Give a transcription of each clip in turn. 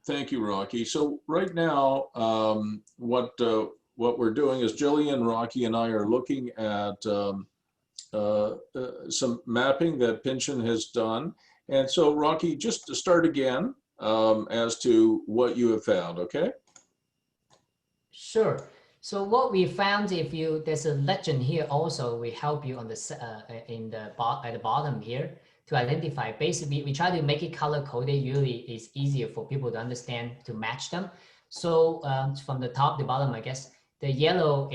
Thank you, Rocky. So right now, what we're doing is Gillian, Rocky, and I are looking at some mapping that Pinchin has done. And so, Rocky, just to start again as to what you have found, okay? Sure. So what we found, there's a legend here also, we help you on the at the bottom here to identify. Basically, we try to make it color coded. Usually, it's easier for people to understand to match them. So from the top to bottom, I guess the yellow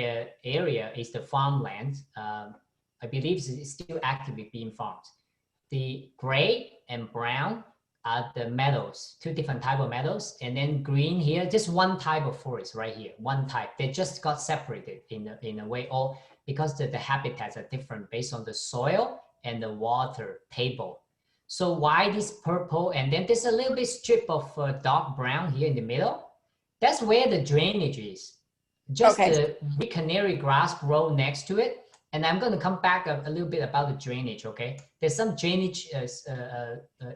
area is the farmland. I believe it's still actively being farmed. The gray and brown are the meadows, two different type of meadows, and then green here, just one type of forest right here, one type. They just got separated in a way, all because the habitats are different based on the soil and the water table. So why this purple? And then there's a little bit strip of dark brown here in the middle. That's where the drainage is. Just the canary grass grow next to it. And I'm going to come back a little bit about the drainage, okay? There's some drainage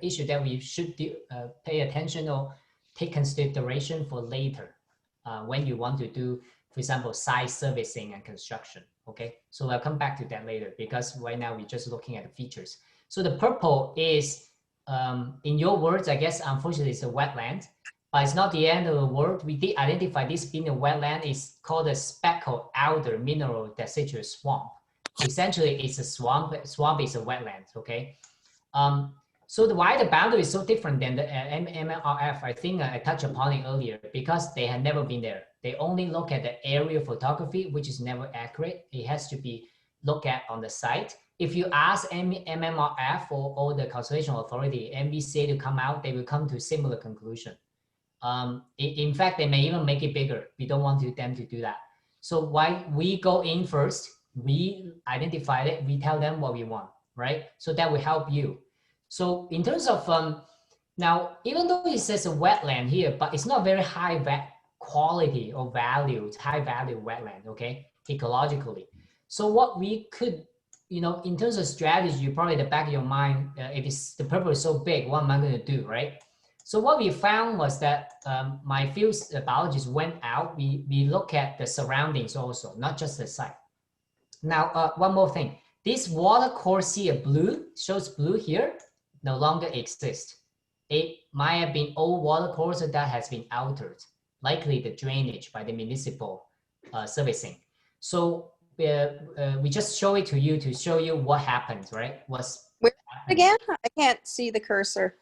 issue that we should pay attention or take consideration for later when you want to do, for example, site servicing and construction, okay? So I'll come back to that later because right now we're just looking at the features. So the purple is, in your words, I guess, unfortunately, it's a wetland, but it's not the end of the world. We did identify this being a wetland. It's called a speckled alder mineral deciduous swamp. Essentially, it's a swamp. Swamp is a wetland, okay? So why the boundary is so different than the MLRF, I think I touched upon it earlier, because they had never been there. They only look at the aerial photography, which is never accurate. It has to be looked at on the site. If you ask MMRF or the Conservation Authority, MVCA to come out, they will come to similar conclusion. In fact, they may even make it bigger. We don't want them to do that. So why we go in first, we identify it, we tell them what we want, right? So that will help you. So in terms of, now, even though it says a wetland here, but it's not very high quality or value, it's high value wetland, okay, ecologically. So what we could, in terms of strategy, probably the back of your mind, if it's the purple is so big, what am I going to do, right? So what we found was that my field biologists went out, we look at the surroundings also, not just the site. Now, one more thing. This water course here, blue, shows blue here, no longer exists. It might have been old water course that has been altered, likely the drainage by the municipal servicing. So we just show it to you to show you what happened, right? Where again? I can't see the cursor.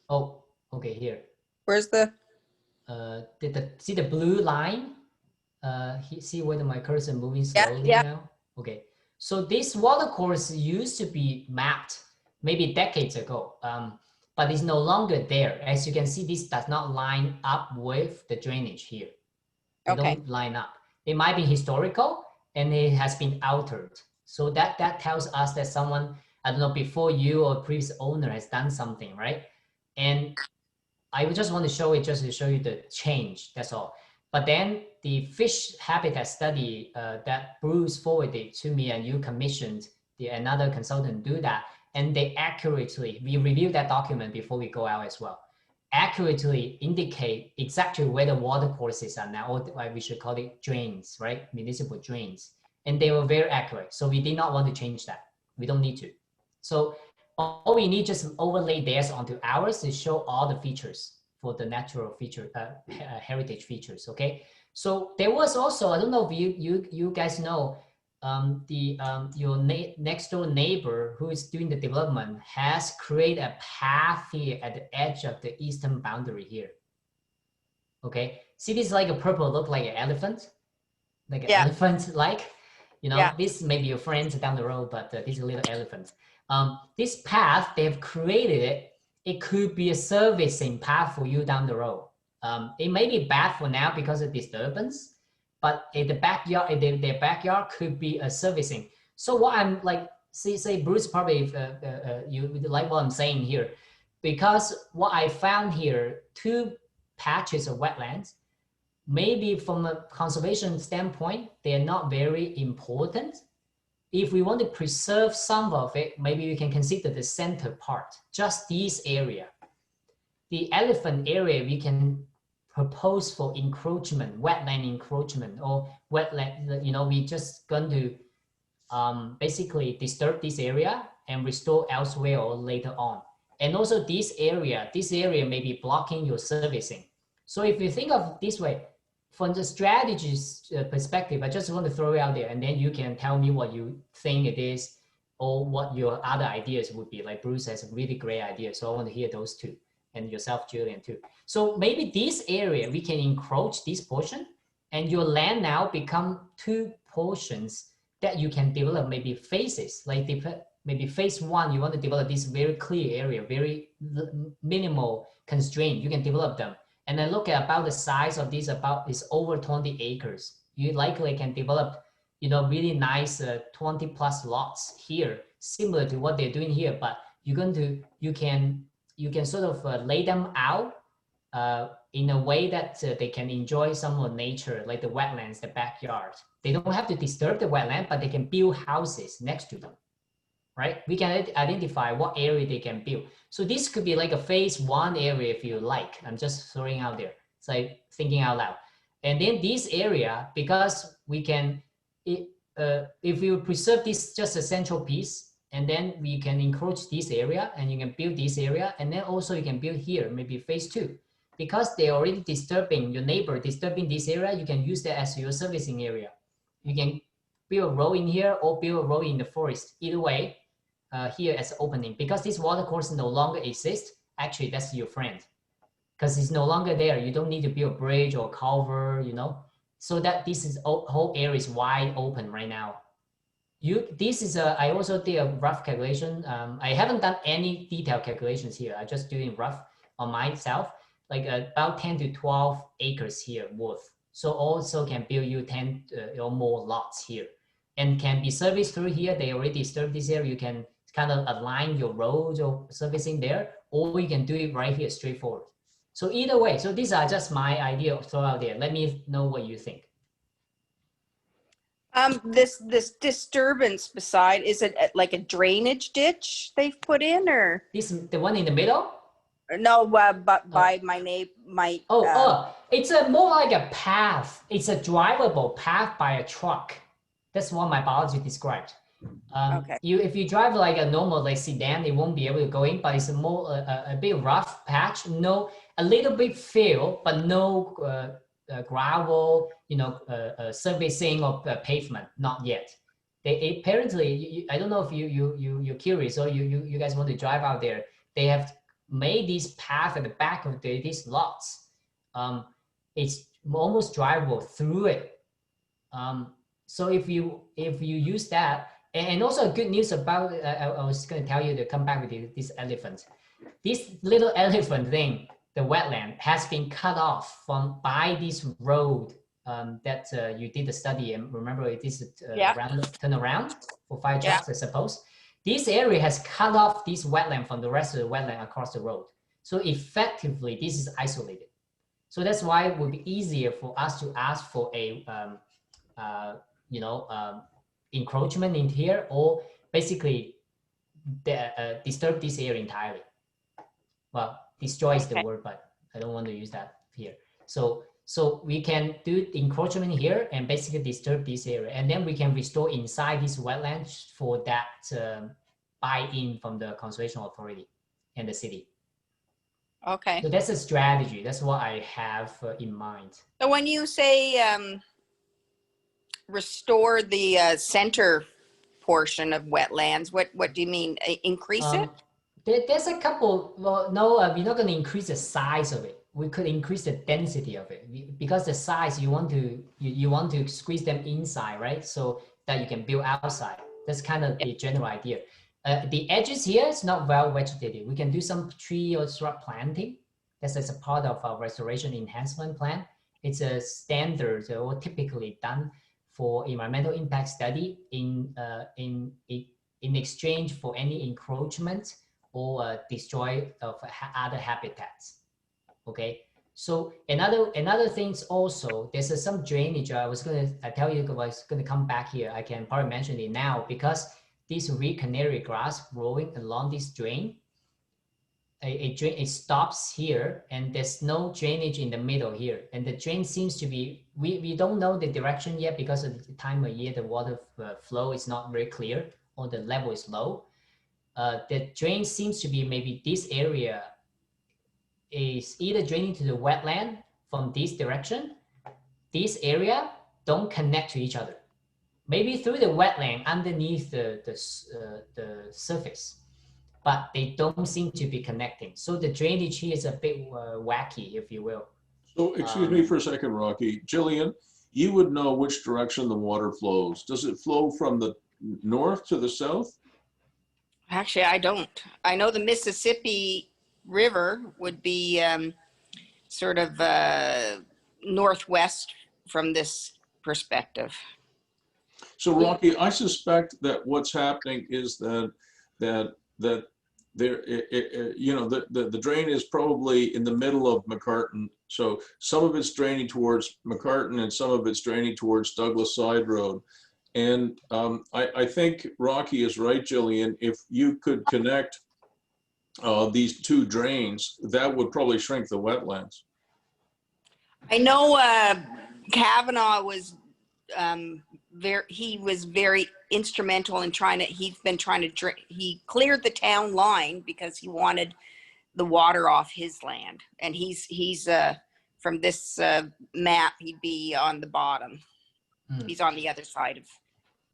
Oh, okay, here. Where's the? See the blue line? See whether my cursor moving slowly now? Okay. So this water course used to be mapped maybe decades ago, but it's no longer there. As you can see, this does not line up with the drainage here. They don't line up. It might be historical and it has been altered. So that tells us that someone, I don't know, before you or previous owner has done something, right? And I would just want to show it just to show you the change, that's all. But then the fish habitat study that Bruce forwarded to me and you commissioned another consultant do that, and they accurately, we reviewed that document before we go out as well, accurately indicate exactly where the water courses are now, or we should call it drains, right? Municipal drains. And they were very accurate. So we did not want to change that. We don't need to. So all we need just overlay theirs onto ours to show all the features for the natural feature, heritage features, okay? So there was also, I don't know if you guys know, your next door neighbor who is doing the development has created a path here at the edge of the eastern boundary here. Okay, see this is like a purple, look like an elephant, like an elephant, like, this may be your friends down the road, but this is a little elephant. This path, they've created it. It could be a servicing path for you down the road. It may be bad for now because of disturbance, but in the backyard, their backyard could be a servicing. So what I'm like, say Bruce, probably you like what I'm saying here, because what I found here, two patches of wetlands, maybe from a conservation standpoint, they're not very important. If we want to preserve some of it, maybe we can consider the center part, just this area. the elephant area, we can propose for encroachment, wetland encroachment, or wetland, you know, we just going to basically disturb this area and restore elsewhere or later on. And also this area may be blocking your servicing. So if you think of this way, from the strategist perspective, I just want to throw it out there, and then you can tell me what you think it is or what your other ideas would be. Like Bruce has a really great idea, so I want to hear those too, and yourself, Julian, too. So maybe this area, we can encroach this portion, and your land now become two portions that you can develop maybe phases, like maybe phase one, you want to develop this very clear area, very minimal constraint, you can develop them. And then look at about the size of this, about is over 20 acres. You likely can develop, you know, really nice 20 plus lots here, similar to what they're doing here, but you're going to, you can sort of lay them out in a way that they can enjoy some of nature, like the wetlands, the backyard. They don't have to disturb the wetland, but they can build houses next to them, right? We can identify what area they can build. So this could be like a phase one area if you like. I'm just throwing out there. It's like thinking out loud. And then this area, because we can, if you preserve this just a central piece, and then we can encroach this area and you can build this area. And then also you can build here, maybe phase two. Because they're already disturbing your neighbor, disturbing this area, you can use that as your servicing area. You can build a road in here or build a road in the forest. Either way, here as an opening. Because this water course no longer exists, actually that's your friend. Because it's no longer there. You don't need to build a bridge or culvert, you know. So that this is whole area is wide open right now. This is I also did a rough calculation. I haven't done any detailed calculations here. I just doing rough on myself, like about 10 to 12 acres here worth. So also can build you 10 or more lots here, and can be serviced through here. They already serve this area. You can kind of align your roads or servicing there, or you can do it right here straightforward. So either way, so these are just my idea throw out there. Let me know what you think. This disturbance beside, is it like a drainage ditch they've put in, or This the one in the middle? no? But by my It's a more like a path. It's a drivable path by a truck. That's what my biology described. okay. If you drive like a normal like sedan, it won't be able to go in, but it's a more a bit rough patch. No, a little bit fill, but no gravel, you know, surfacing of pavement, not yet. They apparently, I don't know if you're curious or you guys want to drive out there. They have made this path at the back of these lots. It's almost drivable through it. So if you use that, and also good news about, I was going to tell you to come back with this elephant. This little elephant thing, the wetland, has been cut off by this road that you did the study, and remember it is turn around for fire trucks, I suppose. This area has cut off this wetland from the rest of the wetland across the road. So effectively, this is isolated. So that's why it would be easier for us to ask for a encroachment in here, or basically disturb this area entirely. Well, destroy is the word, but I don't want to use that here. So we can do encroachment here and basically disturb this area, and then we can restore inside this wetlands for that buy-in from the conservation authority and the city. Okay. So that's a strategy. That's what I have in mind. So when you say restore the center portion of wetlands, what do you mean? Increase it? There's a couple. Well, no, we're not going to increase the size of it. We could increase the density of it, because the size you want to squeeze them inside, right? So that you can build outside. That's kind of the general idea. The edges here is not well vegetated. We can do some tree or shrub planting. That's as a part of our restoration enhancement plan. It's a standard or typically done for environmental impact study in exchange for any encroachment or destroy of other habitats. Okay, so another things also, there's some drainage. I tell you I was gonna come back here. I can probably mention it now, because this red canary grass growing along this drain, it stops here, and there's no drainage in the middle here, and the drain seems to be, we don't know the direction yet because of the time of year. The water flow is not very clear, or the level is low. The drain seems to be maybe this area is either draining to the wetland from this direction. This area don't connect to each other. Maybe through the wetland underneath the surface, but they don't seem to be connecting. So the drainage here is a bit wacky, if you will. So excuse me for a second, Rocky. Gillian, you would know which direction the water flows. Does it flow from the north to the south? Actually, I don't. I know the Mississippi River would be sort of northwest from this perspective. So Rocky, I suspect that what's happening is that there, you know, the drain is probably in the middle of McCartan. So some of it's draining towards McCartan and some of it's draining towards Douglas Sideroad. And I think Rocky is right, Gillian. If you could connect these two drains, that would probably shrink the wetlands. I know Cavanagh was he was very instrumental in he's been trying to he cleared the town line because he wanted the water off his land, and he's from this map, he'd be on the bottom. He's on the other side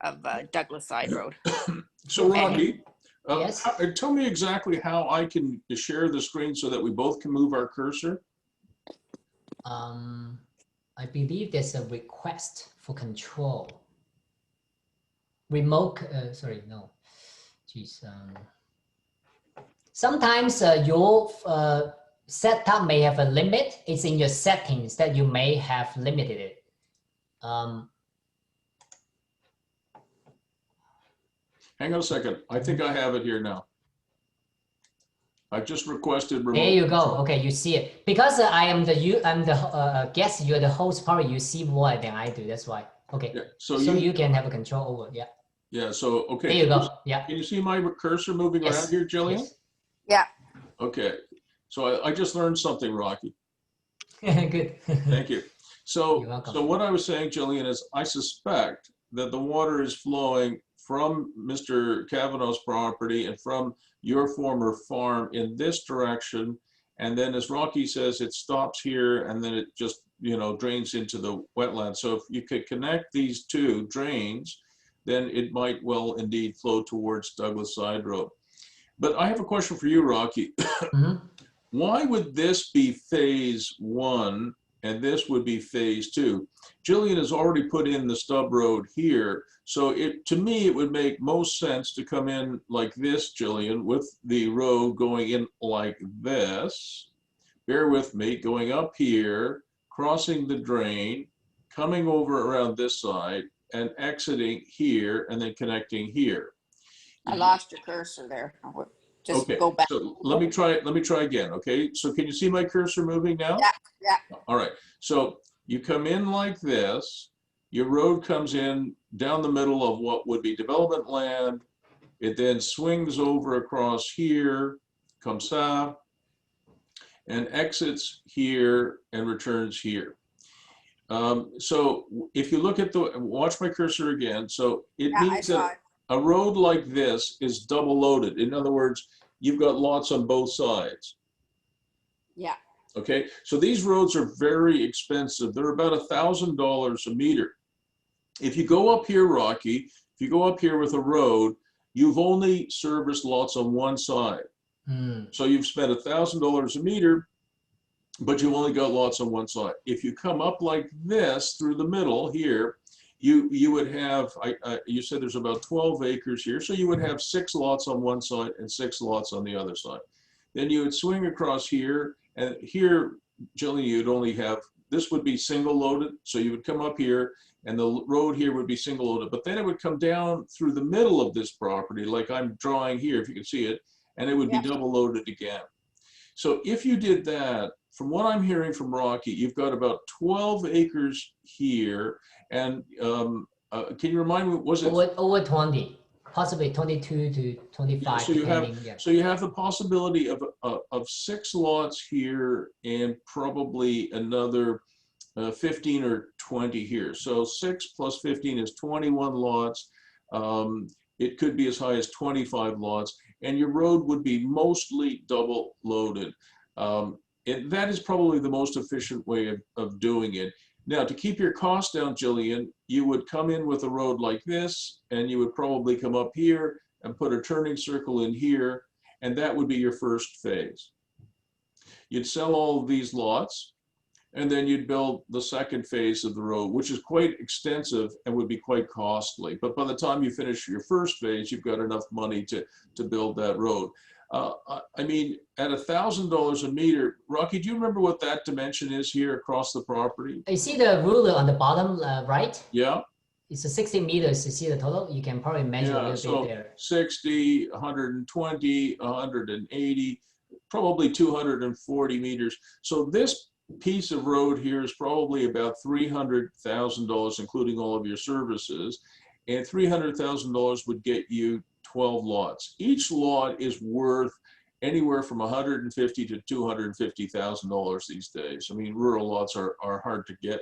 of Douglas Sideroad. So Rocky, yes? Tell me exactly how I can share the screen so that we both can move our cursor. I believe there's a request for control. Remote, sorry, no. Jeez. Sometimes your setup may have a limit. It's in your settings that you may have limited it. Hang on a second. I think I have it here now. I've just requested remote. There you go. Okay, you see it. Because I'm the guest, you're the host, probably you see more than I do. That's why. Okay. Yeah, so you can have a control over. Yeah. Yeah. So okay. There you go. Yeah. Can you see my cursor moving around here, Gillian? Yes. Yeah. Okay. So I just learned something, Rocky. Good. Thank you. So, You're welcome. so what I was saying, Gillian, is I suspect that the water is flowing from Mr. Cavanagh's property and from your former farm in this direction. And then as Rocky says, it stops here and then it just, you know, drains into the wetland. So if you could connect these two drains, then it might well indeed flow towards Douglas Sideroad. But I have a question for you, Rocky. Why would this be phase 1 and this would be phase 2? Gillian has already put in the stub road here. So to me, it would make most sense to come in like this, Gillian, with the road going in like this. Bear with me, going up here, crossing the drain, coming over around this side, and exiting here, and then connecting here. I lost your cursor there. Just okay, go back. So let me try again. Okay, so can you see my cursor moving now? Yeah, yeah. All right, so you come in like this, your road comes in down the middle of what would be development land. It then swings over across here, comme ça, and exits here and returns here. So if you look at watch my cursor again. So it means that a road like this is double loaded. In other words, you've got lots on both sides. Yeah. Okay, so these roads are very expensive. They're about $1,000 a meter. If you go up here, Rocky, if you go up here with a road, you've only serviced lots on one side. So you've spent $1,000 a meter, but you've only got lots on one side. If you come up like this through the middle here, you would have, you said there's about 12 acres here, so you would have 6 lots on one side and 6 lots on the other side. Then you would swing across here, and here, Gillian, you'd only have, this would be single loaded, so you would come up here, and the road here would be single loaded, but then it would come down through the middle of this property, like I'm drawing here, if you can see it, and it would be double loaded again. So if you did that, from what I'm hearing from Rocky, you've got about 12 acres here, and can you remind me, was it? Over 20. possibly 22 to 25, So you have, depending. Yeah. so you have the possibility of 6 lots here and probably another 15 or 20 here. So 6 plus 15 is 21 lots. It could be as high as 25 lots, and your road would be mostly double loaded. That is probably the most efficient way of doing it. Now, to keep your costs down, Gillian, you would come in with a road like this, and you would probably come up here and put a turning circle in here, and that would be your first phase. You'd sell all of these lots, and then you'd build the second phase of the road, which is quite extensive and would be quite costly. But by the time you finish your first phase, you've got enough money to build that road. I mean, at $1,000 a meter, Rocky, do you remember what that dimension is here across the property? You see the ruler on the bottom right? Yeah. It's a 60 meters. You see the total? You can probably measure a little bit there. 60, 120, 180, probably 240 meters. So this piece of road here is probably about $300,000, including all of your services. And $300,000 would get you 12 lots. Each lot is worth anywhere from $150,000 to $250,000 these days. I mean, rural lots are hard to get,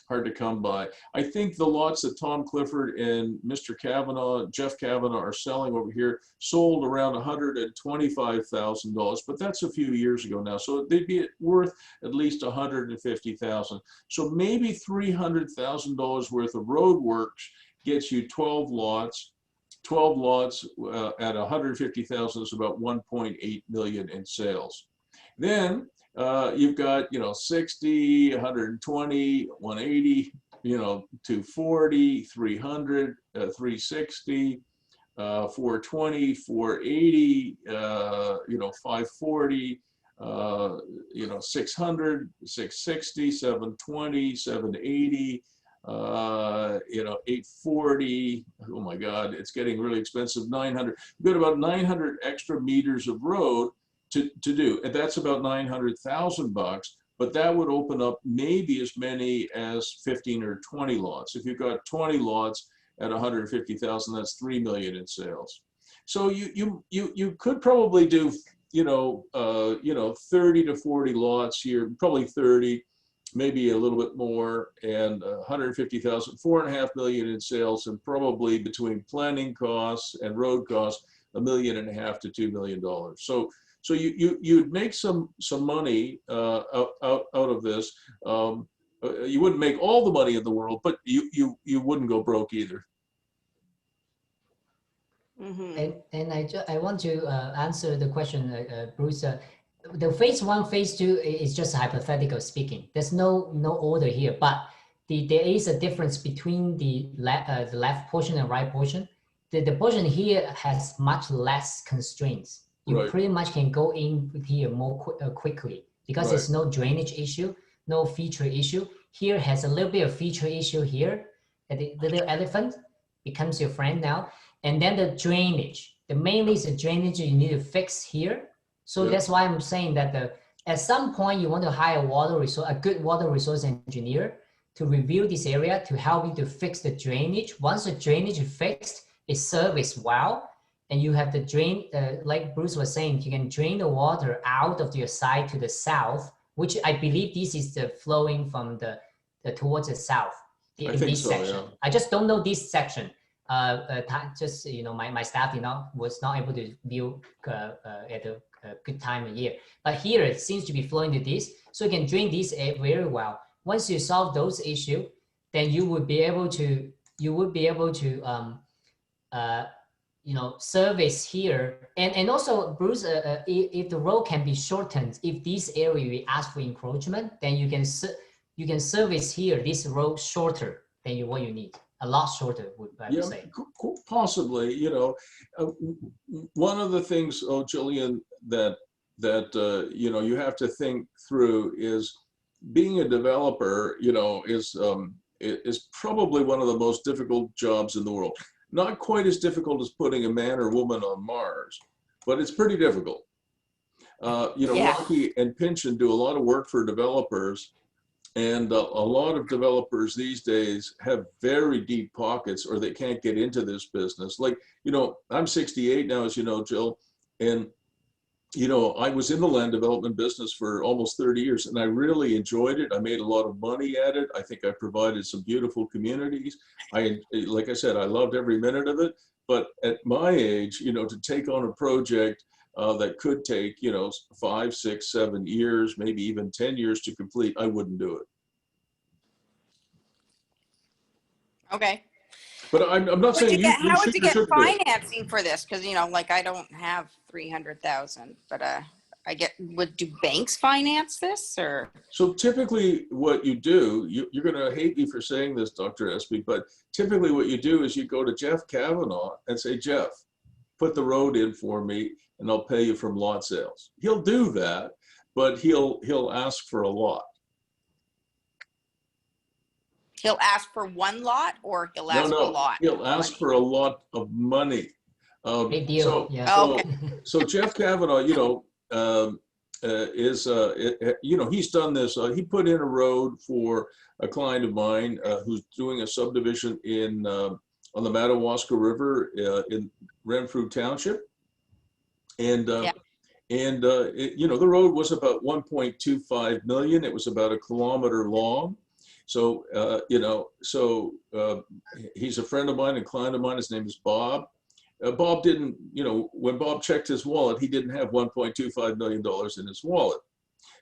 hard to come by. I think the lots that Tom Clifford and Mr. Cavanagh, Jeff Cavanagh, are selling over here sold around $125,000, but that's a few years ago now. So they'd be worth at least $150,000. So maybe $300,000 worth of road works gets you 12 lots. 12 lots at 150,000 is about 1.8 million in sales. Then you've got, 60, 120, 180, 240, 300, 360, 420, 480, 540, 600, 660, 720, 780, 840. Oh my God, it's getting really expensive. 900. You've got about 900 extra meters of road to do, and that's about $900,000. But that would open up maybe as many as 15 or 20 lots. If you've got 20 lots at 150,000, that's 3 million in sales. So you could probably do 30 to 40 lots here, probably 30. Maybe a little bit more, and 150,000, 4.5 million in sales, and probably between planning costs and road costs, $1.5 million to $2 million. So you'd make some money out of this. You wouldn't make all the money in the world, but you wouldn't go broke either. Mm-hmm. And I want to answer the question, Bruce. The phase 1, phase 2 is just hypothetical speaking. There's no order here, but there is a difference between the left portion and right portion. The portion here has much less constraints. You Right. pretty much can go in here more quickly because there's no drainage issue, no feature issue. Here has a little bit of feature issue here. The little elephant becomes your friend now. And then the drainage. Mainly is the drainage you need to fix here. So that's why I'm saying that at some point you want to hire a good water resource engineer to review this area to help you to fix the drainage. Once the drainage is fixed, it's serviced well, and you have the drain, like Bruce was saying, you can drain the water out of your side to the south, which I believe this is the flowing from the towards the south in this section. Yeah. I just don't know this section. Just my staff was not able to view at a good time of year, but here it seems to be flowing to this, so you can drain this very well. Once you solve those issues, then you would be able to service here, and also Bruce, if the road can be shortened, if this area we ask for encroachment, then you can service here this road shorter than what you need. A lot shorter, I would say. Possibly, one of the things, Gillian, that you have to think through is being a developer, is probably one of the most difficult jobs in the world. Not quite as difficult as putting a man or woman on Mars, but it's pretty difficult. Rocky and Pinchin do a lot of work for developers, And a lot of developers these days have very deep pockets, or they can't get into this business. Like, you know, I'm 68 now, as you know, Jill, and you know, I was in the land development business for almost 30 years, and I really enjoyed it. I made a lot of money at it. I think I provided some beautiful communities. Like I said, I loved every minute of it. But at my age, you know, to take on a project that could take, you know, 5, 6, 7 years, maybe even 10 years to complete, I wouldn't do it. Okay. But I'm not saying you How would should you or get shouldn't do it. financing for this? Because, you know, like I don't have 300,000, but do banks finance this or? So typically what you do, you're going to hate me for saying this, Dr. Espie, but typically what you do is you go to Jeff Cavanagh and say, Jeff, put the road in for me and I'll pay you from lot sales. He'll do that, but he'll ask for a lot. He'll ask for one lot or he'll ask for a lot? He'll ask for a lot of money. Big deal. So, Yeah. Oh, okay. so Jeff Cavanagh, you know, you know, he's done this. He put in a road for a client of mine who's doing a subdivision in on the Madawaska River in Renfrew Township, and Yeah. you know, the road was about 1.25 million. It was about a kilometer long. So you know, so he's a friend of mine and client of mine. His name is Bob. Bob didn't, you know, when Bob checked his wallet, he didn't have $1.25 million in his wallet.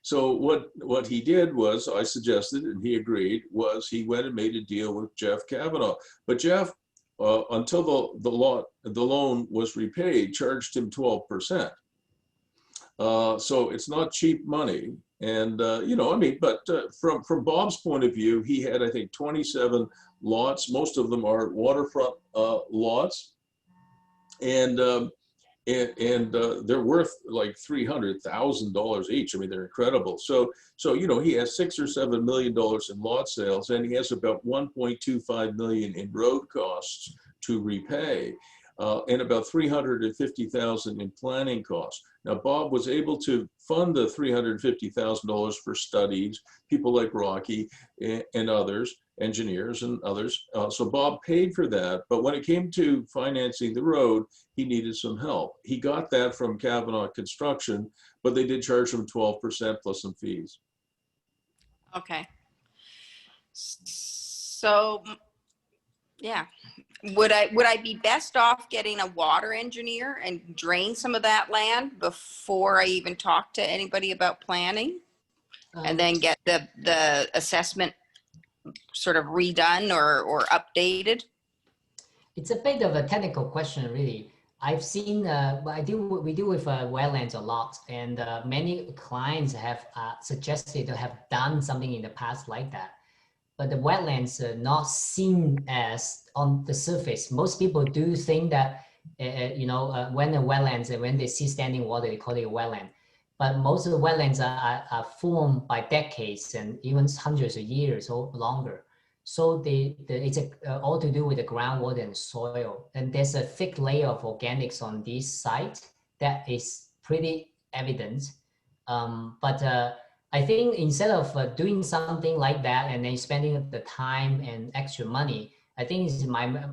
So what he did was, I suggested, and he agreed, was he went and made a deal with Jeff Cavanagh. But Jeff, until the loan was repaid, charged him 12%. So it's not cheap money. And, you know, I mean, but from Bob's point of view, he had, I think, 27 lots. Most of them are waterfront lots. And they're worth like $300,000 each. I mean, they're incredible. So you know, he has $6 or $7 million in lot sales, and he has about 1.25 million in road costs to repay, and about 350,000 in planning costs. Now, Bob was able to fund the $350,000 for studies, people like Rocky and others, engineers and others. So Bob paid for that, but when it came to financing the road, he needed some help. He got that from Cavanagh Construction, but they did charge him 12% plus some fees. Okay. So, yeah. Would I be best off getting a water engineer and drain some of that land before I even talk to anybody about planning, and then get the assessment sort of redone or updated? It's a bit of a technical question, really. I've seen, we deal with wetlands a lot, and many clients have suggested to have done something in the past like that. But the wetlands are not seen as on the surface. Most people do think that, you know, when the wetlands, when they see standing water, they call it a wetland. But most of the wetlands are formed by decades and even hundreds of years or longer. So it's all to do with the groundwater and soil. And there's a thick layer of organics on this site that is pretty evident. I think instead of doing something like that and then spending the time and extra money, I think it's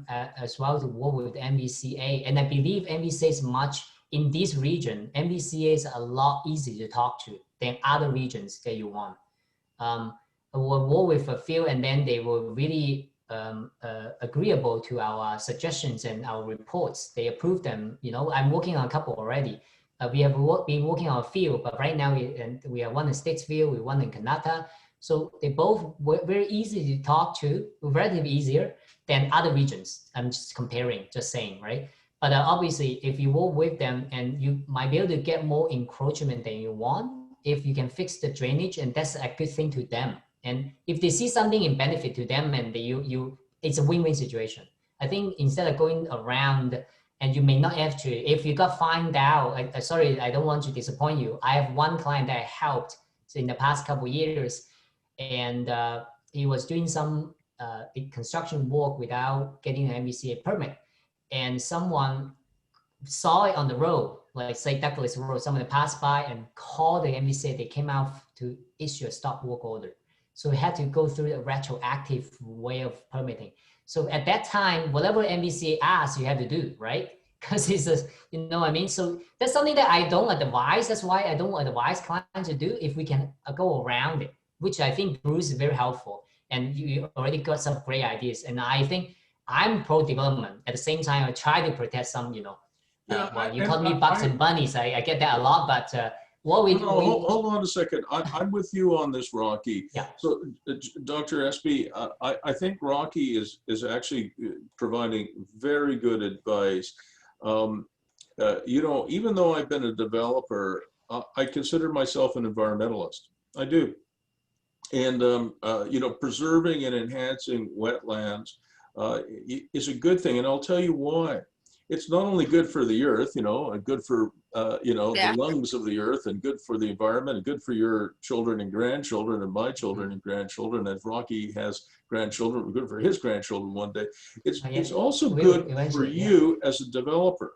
as well to work with MVCA. And I believe MVCA is much in this region. MVCA is a lot easier to talk to than other regions that you want. We'll work with a few, and then they will really agreeable to our suggestions and our reports. They approve them. You know, I'm working on a couple already. We have been working on a few, but right now we have one in Statesville, we one in Cavanagh. So they both were very easy to talk to, relatively easier than other regions. I'm just comparing, just saying, right? But obviously, if you work with them, and you might be able to get more encroachment than you want, if you can fix the drainage, and that's a good thing to them. And if they see something in benefit to them, and it's a win-win situation. I think instead of going around, and you may not have to, if you got find out, sorry, I don't want to disappoint you. I have one client that I helped in the past couple of years, and he was doing some construction work without getting an MVCA permit. And someone saw it on the road, like say Douglas Road, someone passed by and called the MVCA. They came out to issue a stop work order. So we had to go through a retroactive way of permitting. So at that time, whatever MVCA asks, you have to do, right? Because it's a, you know what I mean? So that's something that I don't advise. That's why I don't advise clients to do if we can go around it, which I think Bruce is very helpful. And you already got some great ideas. And I think I'm pro-development. At the same time, I try to protect some, you know, well, you call me bucks and bunnies. I get that a lot, but what we, hold on a second. I'm with you on this, Rocky. Yeah. So, Dr. Espie, I think Rocky is actually providing very good advice. You know, even though I've been a developer, I consider myself an environmentalist. I do. And, you know, preserving and enhancing wetlands is a good thing. And I'll tell you why. It's not only good for the earth, you know, and good for, you know, the lungs of the earth, and good for the environment, and good for your children and grandchildren and my children and grandchildren. And if Rocky has grandchildren, good for his grandchildren one day. It's also good for you as a developer.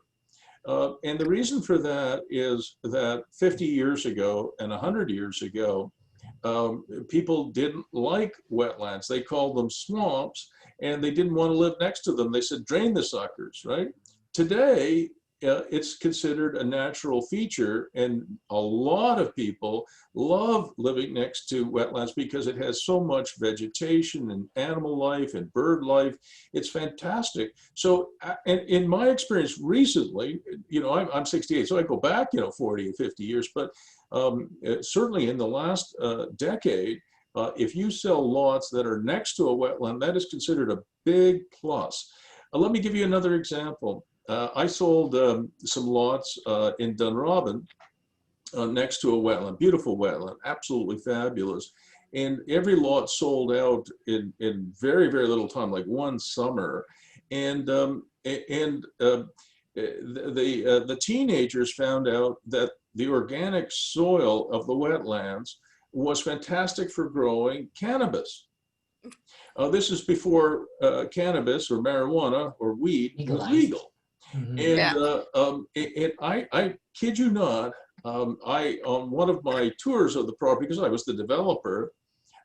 And the reason for that is that 50 years ago and 100 years ago, people didn't like wetlands. They called them swamps, and they didn't want to live next to them. They said, drain the suckers, right? Today, it's considered a natural feature, and a lot of people love living next to wetlands because it has so much vegetation and animal life and bird life. It's fantastic. So, and in my experience recently, you know, I'm 68, so I go back, you know, 40 or 50 years, but certainly in the last decade, if you sell lots that are next to a wetland, that is considered a big plus. Let me give you another example. I sold some lots in Dunrobin next to a wetland, beautiful wetland, absolutely fabulous. And every lot sold out in very, very little time, like one summer. And the teenagers found out that the organic soil of the wetlands was fantastic for growing cannabis. This is before cannabis or marijuana or weed was legal. And, and I kid you not, on one of my tours of the property, because I was the developer,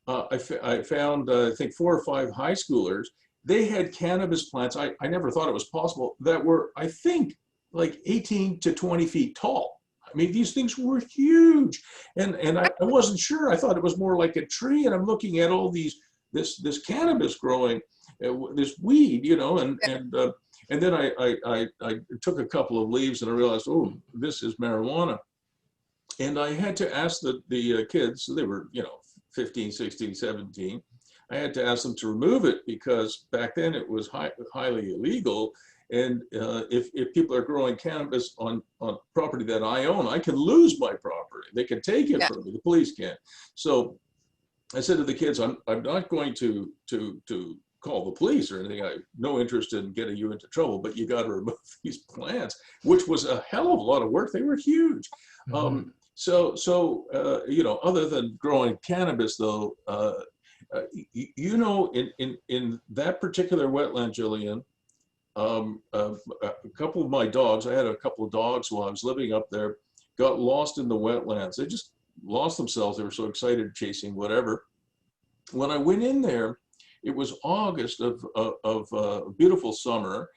I found, I think 4 or 5 high schoolers. They had cannabis plants. I never thought it was possible, that were, I think, like 18 to 20 feet tall. I mean, these things were huge. And I wasn't sure. I thought it was more like a tree. And I'm looking at all these, this cannabis growing, this weed, you know, and then I took a couple of leaves and I realized, oh, this is marijuana. And I had to ask the kids, so they were, you know, 15, 16, 17. I had to ask them to remove it because back then it was highly illegal. And if people are growing cannabis on property that I own, I can lose my property. They can take it from me, the police can't. So I said to the kids, I'm not going to call the police or anything. I have no interest in getting you into trouble, but you got to remove these plants, which was a hell of a lot of work. They were huge. So you know, other than growing cannabis, though, you know, in that particular wetland, Gillian, a couple of my dogs, I had a couple of dogs while I was living up there, got lost in the wetlands. They just lost themselves. They were so excited chasing whatever. When I went in there, it was August of a beautiful summer,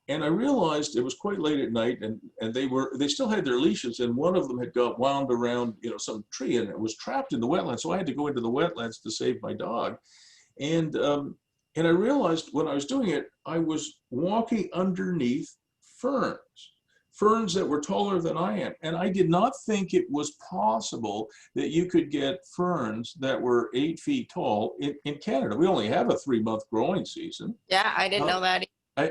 and I realized it was quite late at night, and they still had their leashes, and one of them had got wound around, you know, some tree, and it was trapped in the wetlands. So I had to go into the wetlands to save my dog, and I realized when I was doing it, I was walking underneath ferns that were taller than I am. And I did not think it was possible that you could get ferns that were 8 feet tall in Canada. We only have a 3-month growing season. Yeah, I didn't know that.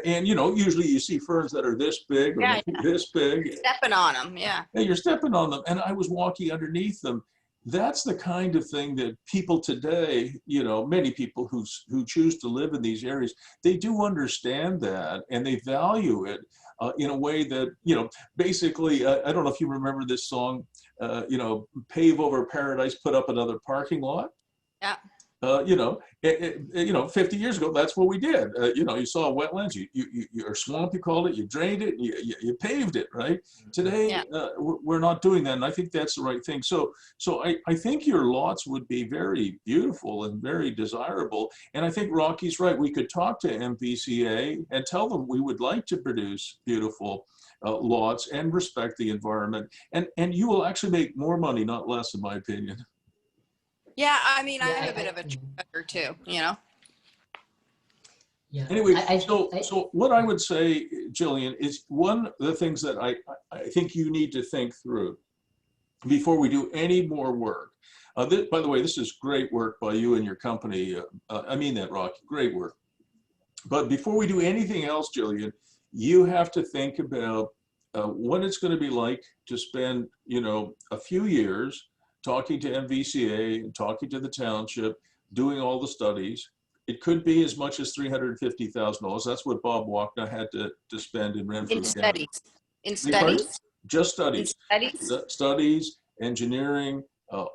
And, you know, usually you see ferns that are this big or this big. You're stepping on them, yeah. Yeah, you're stepping on them. And I was walking underneath them. That's the kind of thing that people today, you know, many people who choose to live in these areas, they do understand that, and they value it in a way that, you know, basically, I don't know if you remember this song, you know, pave over paradise, put up another parking lot. Yeah. you know, 50 years ago, that's what we did. You know, you saw wetlands, or swamp, you called it, you drained it, you paved it, right? Today, Yeah. we're not doing that, and I think that's the right thing. So I think your lots would be very beautiful and very desirable, and I think Rocky's right. We could talk to MVCA and tell them we would like to produce beautiful lots and respect the environment, and you will actually make more money, not less, in my opinion. Yeah, I mean, Yeah, I'm a bit of a trendsetter too, you know? yeah. Anyway, I- so what I would say, Gillian, is one of the things that I think you need to think through before we do any more work. By the way, this is great work by you and your company. I mean that, Rocky, great work. But before we do anything else, Gillian, you have to think about what it's going to be like to spend, you know, a few years talking to MVCA and talking to the township, doing all the studies. It could be as much as $350,000. That's what Bob Walkner had to spend in Renfrew In County. studies. In Pardon? studies? Just In studies. studies? Studies, engineering,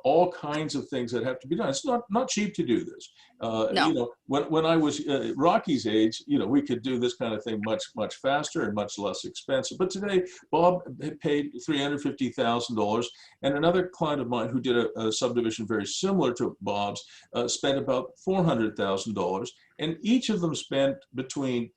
all kinds of things that have to be done. It's not cheap to do this. No. You know, when I was Rocky's age, you know, we could do this kind of thing much faster and much less expensive. But today, Bob had paid $350,000, and another client of mine who did a subdivision very similar to Bob's spent about $400,000, and each of them spent between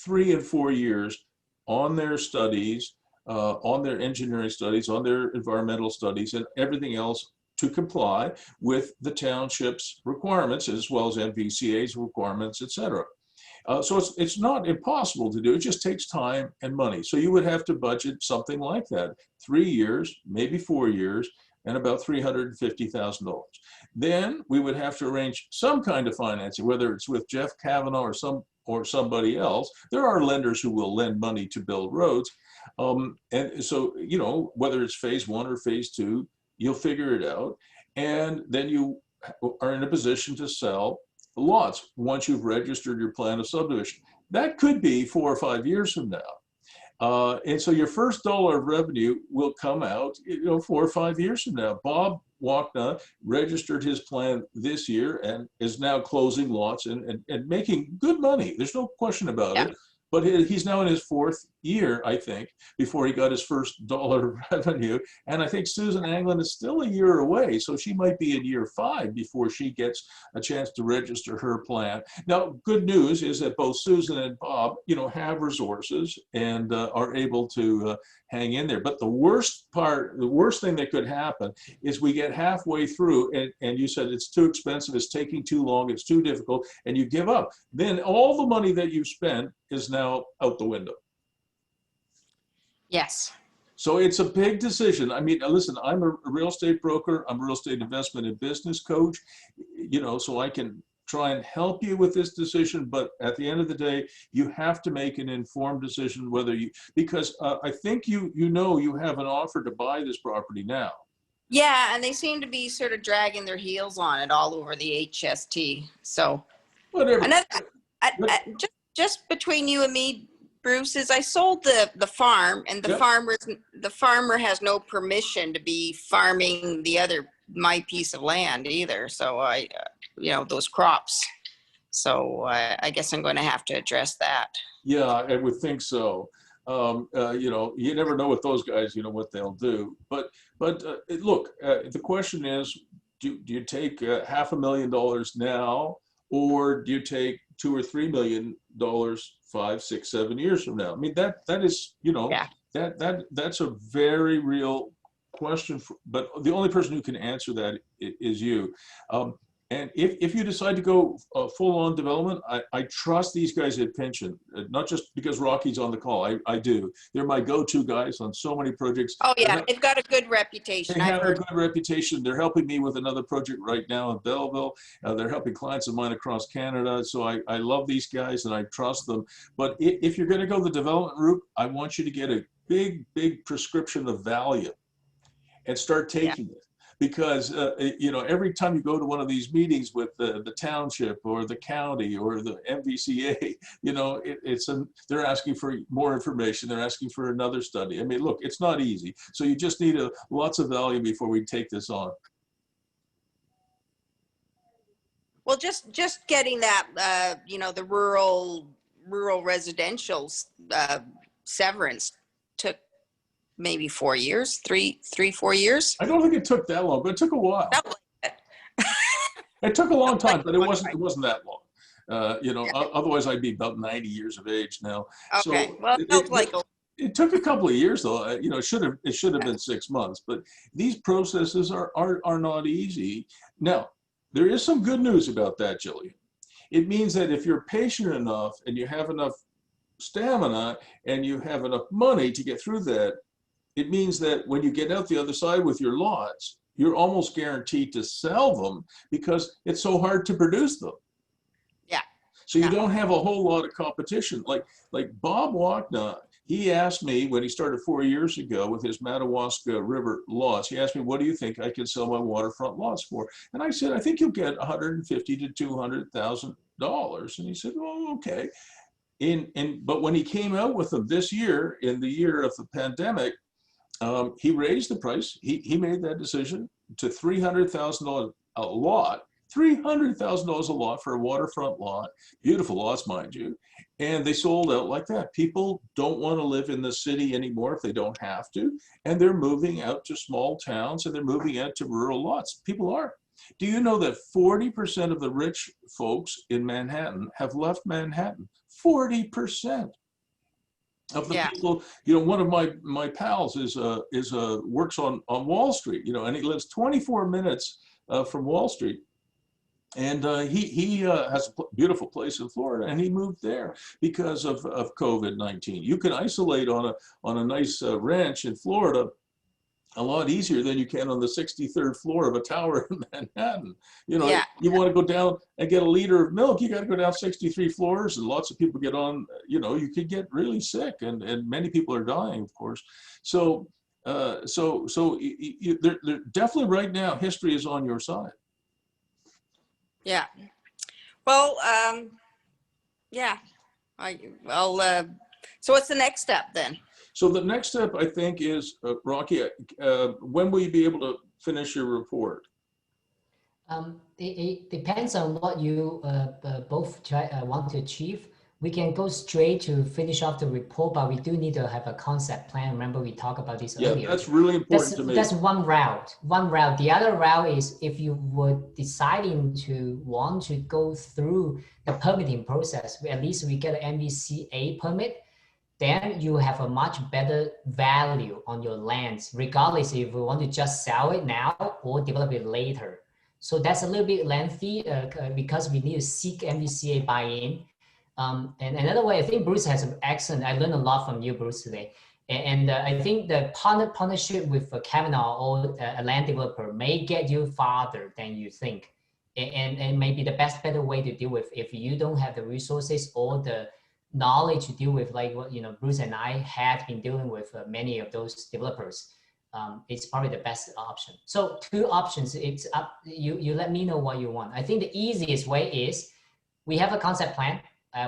3 and 4 years on their studies, on their engineering studies, on their environmental studies, and everything else to comply with the township's requirements, as well as MVCA's requirements, et cetera. So it's not impossible to do. It just takes time and money. So you would have to budget something like that, 3 years, maybe 4 years, and about $350,000. Then we would have to arrange some kind of financing, whether it's with Jeff Cavanagh or somebody else. There are lenders who will lend money to build roads. And so, you know, whether it's phase 1 or phase 2, you'll figure it out. And then you are in a position to sell lots once you've registered your plan of subdivision. That could be 4 or 5 years from now. And so your first dollar of revenue will come out, you know, 4 or 5 years from now. Bob Walkner registered his plan this year and is now closing lots and making good money. There's no question about it. But he's now in his 4th year, I think, before he got his first dollar of revenue. And I think Susan Anglin is still a year away. So she might be in year 5 before she gets a chance to register her plan. Now, good news is that both Susan and Bob, you know, have resources and are able to hang in there. But the worst thing that could happen is we get halfway through and you said it's too expensive, it's taking too long, it's too difficult, and you give up. Then all the money that you spent is now out the window. Yes. So it's a big decision. I mean, listen, I'm a real estate broker. I'm a real estate investment and business coach, you know, so I can try and help you with this decision. But at the end of the day, you have to make an informed decision whether you, because I think you know you have an offer to buy this property now. Yeah, and they seem to be sort of dragging their heels on it all over the HST. So Whatever. Just between you and me, Bruce, is I sold the farm, and the farmer has no permission to be farming my piece of land either. So I, you know, those crops. So I guess I'm going to have to address that. Yeah, I would think so. You know, you never know with those guys, you know, what they'll do. But look, the question is, do you take $500,000 now, or do you take $2 or $3 million 5, 6, 7 years from now? I mean, that is, you know, that's a very real question. But the only person who can answer that is you. And if you decide to go full-on development, I trust these guys at Pinchin, not just because Rocky's on the call. I do. They're my go-to guys on so many projects. Oh, yeah. They've got a good reputation. They have a good reputation. They're helping me with another project right now in Belleville. They're helping clients of mine across Canada. So I love these guys and I trust them. But if you're going to go the development route, I want you to get a big prescription of value and start taking it. Because, you know, every time you go to one of these meetings with the township or the county or the MVCA, you know, they're asking for more information. They're asking for another study. I mean, look, it's not easy. So you just need lots of value before we take this on. Well, just getting that, you know, the rural residential severance took maybe 4 years, 4 years. I don't think it took that long, but it took a while. Felt like it. It took a long time, but it wasn't that long. You know, otherwise I'd be about 90 years of age now. Okay, So well, it felt like it took a couple of years though. You know, it should have been 6 months, but these processes are not easy. Now, there is some good news about that, Gillian. It means that if you're patient enough and you have enough stamina and you have enough money to get through that, it means that when you get out the other side with your lots, you're almost guaranteed to sell them because it's so hard to produce them. Yeah. So you don't have a whole lot of competition. Like Bob Wachna, he asked me when he started 4 years ago with his Madawaska River lots, he asked me, what do you think I could sell my waterfront lots for? And I said, I think you'll get $150,000 to $200,000. And he said, oh, okay. But when he came out with them this year, in the year of the pandemic, he raised the price. He made that decision to $300,000 a lot, $300,000 a lot for a waterfront lot, beautiful lots, mind you. And they sold out like that. People don't want to live in the city anymore if they don't have to. And they're moving out to small towns and they're moving out to rural lots. People are. Do you know that 40% of the rich folks in Manhattan have left Manhattan? 40%. Of the people, you know, one of my pals works on Wall Street, you know, and he lives 24 minutes from Wall Street, and he has a beautiful place in Florida, and he moved there because of COVID-19. You can isolate on a nice ranch in Florida a lot easier than you can on the 63rd floor of a tower in Manhattan. You know, you want to go down and get a liter of milk, you got to go down 63 floors, and lots of people get on, you know, you could get really sick, and many people are dying, of course. So, they're definitely right now, history is on your side. Yeah. Well, so what's the next step then? So the next step, I think, is, Rocky, when will you be able to finish your report? It depends on what you both want to achieve. We can go straight to finish off the report, but we do need to have a concept plan. Remember, we talked about this earlier. Yeah, that's really important to me. That's one route. The other route is if you were deciding to want to go through the permitting process, at least we get an MVCA permit, then you have a much better value on your lands, regardless if you want to just sell it now or develop it later. So that's a little bit lengthy because we need to seek MVCA buy-in. And another way, I think Bruce has an excellent, I learned a lot from you, Bruce, today. And I think the partnership with Cavanagh or a land developer may get you farther than you think. And maybe the better way to deal with if you don't have the resources or the knowledge to deal with, like what, you know, Bruce and I had been dealing with many of those developers. It's probably the best option. So 2 options, it's up, you let me know what you want. I think the easiest way is we have a concept plan.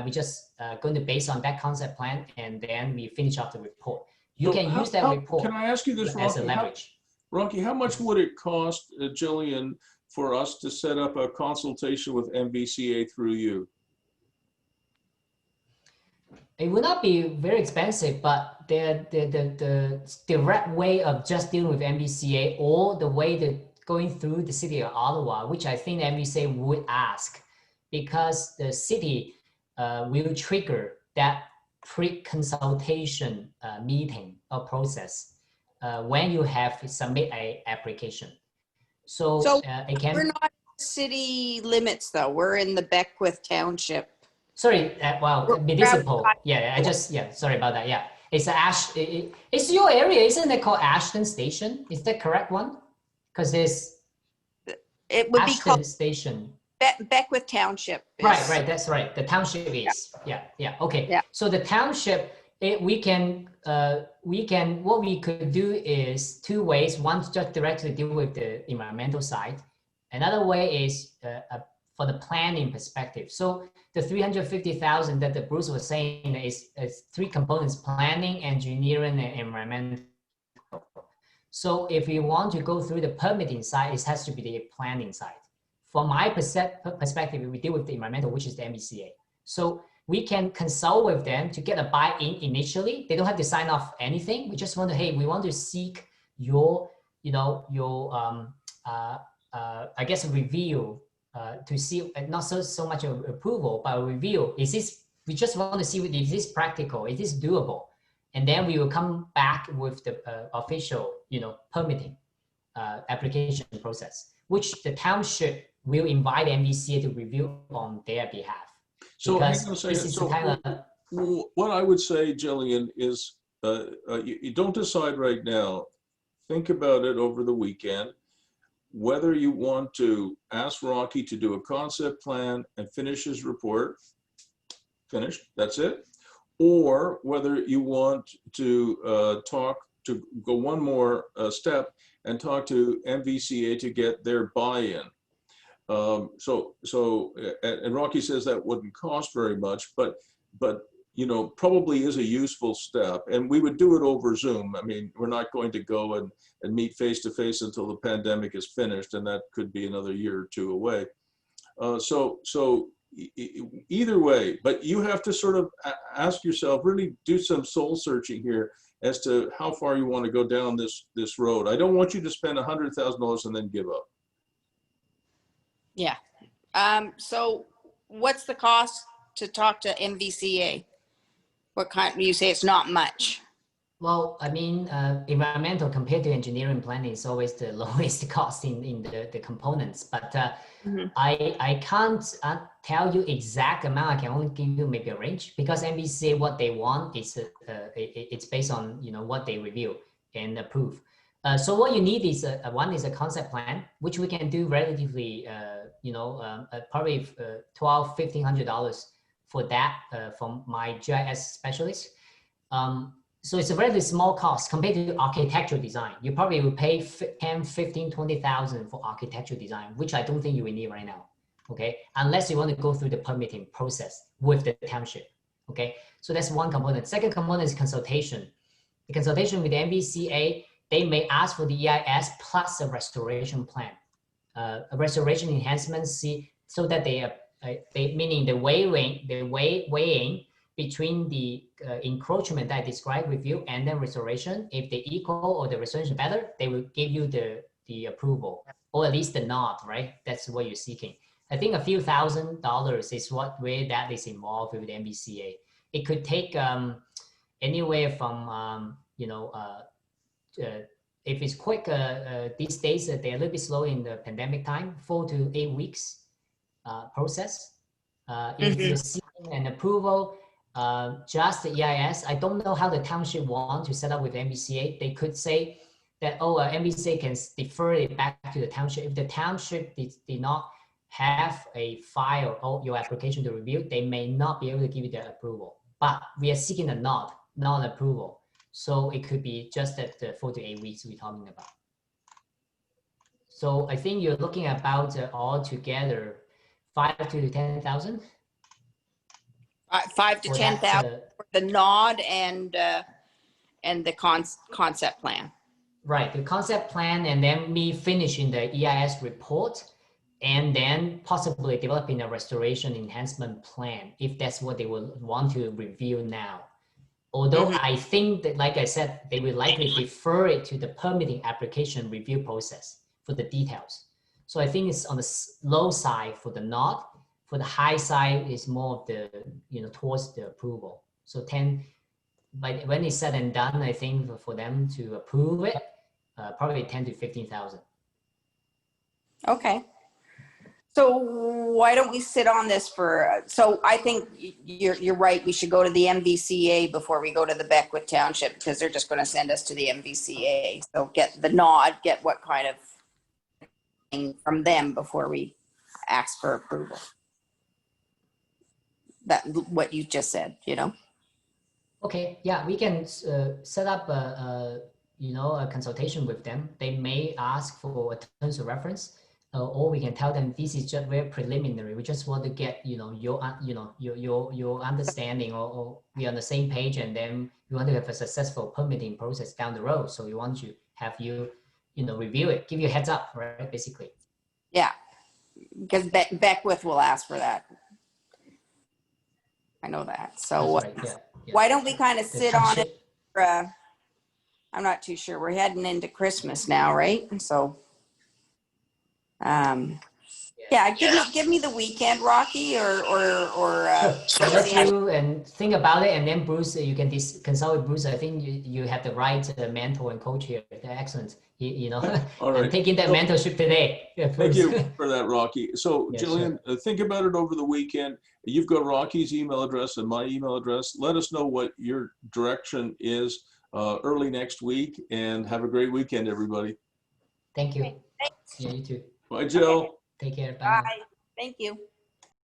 We just going to base on that concept plan, and then we finish off the report. You can use that report. Can I ask you this, as a leverage? Rocky, how much would it cost, Gillian, for us to set up a consultation with MVCA through you? It would not be very expensive, but the direct way of just dealing with MVCA or the way that going through the city of Ottawa, which I think MVCA would ask, because the city will trigger that pre-consultation meeting or process when you have to submit an application. So it can. We're not in city limits though. We're in the Beckwith Township. Sorry, well, municipal. Yeah, sorry about that. Yeah, it's it's your area, isn't it called Ashton Station? Is that correct one? Because it would Ashton be called Station. Beckwith Township. Right, that's right. The township is, okay. Yeah. So the township, what we could do is 2 ways. One, just directly deal with the environmental side. Another way is for the planning perspective. So the 350,000 that the Bruce was saying is 3 components: planning, engineering, and environmental. So if you want to go through the permitting side, it has to be the planning side. from my perspective, we deal with the environmental, which is the MVCA. So we can consult with them to get a buy-in initially. They don't have to sign off anything. We just want to, hey, we want to seek your, I guess, review to see, not so much approval, but a review. We just want to see, is this practical? Is this doable? And then we will come back with the official, permitting application process, which the township will invite MVCA to review on their behalf. So hang on a This second. is So kind of, what I would say, Gillian, is you don't decide right now. Think about it over the weekend, whether you want to ask Rocky to do a concept plan and finish his report, finished, that's it, or whether you want to go one more step and talk to MVCA to get their buy-in. And Rocky says that wouldn't cost very much, but probably is a useful step. And we would do it over Zoom. I mean, we're not going to go and meet face to face until the pandemic is finished, and that could be another year or two away. Either way, but you have to sort of ask yourself, really do some soul searching here as to how far you want to go down this road. I don't want you to spend $100,000 and then give up. Yeah. So what's the cost to talk to MVCA? What kind, you say it's not much? well, I mean, environmental compared to engineering planning is always the lowest cost in the components, but I can't tell you exact amount. I can only give you maybe a range, because MVCA, what they want is it's based on what they review and approve. So what you need is one is a concept plan, which we can do relatively, probably $1,200–1,500 for that from my GIS specialist. So it's a relatively small cost compared to architectural design. You probably will pay $10,000, $15,000, $20,000 for architectural design, which I don't think you will need right now. Okay, unless you want to go through the permitting process with the township. Okay, so that's one component. Second component is consultation. The consultation with the MVCA, they may ask for the EIS plus a restoration plan, a restoration enhancement, so that they meaning the weighing between the encroachment that I described with you and then restoration. If they equal or the restoration better, they will give you the approval, or at least the nod, right? That's what you're seeking. I think a few $1,000s is where that is involved with the MVCA. It could take anywhere from if it's quick these days, they're a little bit slow in the pandemic time, 4 to 8 weeks process. If you're seeking an approval, just the EIS, I don't know how the township want to set up with MVCA. They could say that, MVCA can defer it back to the township. If the township did not have a file or your application to review, they may not be able to give you the approval. But we are seeking a non-approval. So it could be just at the 4 to 8 weeks we're talking about. So I think you're looking at about altogether 5 to 10,000. 5 to 10,000 for the nod and the concept plan. Right, the concept plan, and then me finishing the EIS report, and then possibly developing a restoration enhancement plan, if that's what they will want to review now. Although I think that, like I said, they will likely defer it to the permitting application review process for the details. So I think it's on the low side for the nod. For the high side is more of the, towards the approval. So 10, but when it's said and done, I think for them to approve it, probably 10 to 15,000. Okay. So why don't we sit on this for, so I think you're right. We should go to the MVCA before we go to the Beckwith Township, because they're just going to send us to the MVCA. So get the nod, get what kind of thing from them before we ask for approval. That what you just said, Okay, yeah, we can set up a consultation with them. They may ask for a terms of reference. Or we can tell them this is just very preliminary. We just want to get your understanding, or we are on the same page, and then we want to have a successful permitting process down the road. So we want to have you review it, give you a heads up, right? Basically. Yeah, because Beckwith will ask for that. I know that. So That's right, yeah, yeah. why don't we kind of The sit on township- it? For, I'm not too sure. We're heading into Christmas now, right? So, yeah, give me the weekend, Rocky, or Sure. Let you and think about it, and then Bruce, you can consult with Bruce. I think you have the right mentor and coach here. They're excellent. You know, All right. I'm taking that mentorship today. Yeah, Thank Bruce. you for that, Rocky. So, Yeah, Gillian, think about it over the weekend. You've got Rocky's email address and my email address. Let us know what your direction is early next week, and have a great weekend, everybody. Thank you. Thanks. Yeah, you too. Bye, Jill. Take care. Bye. Bye. Now. Thank you.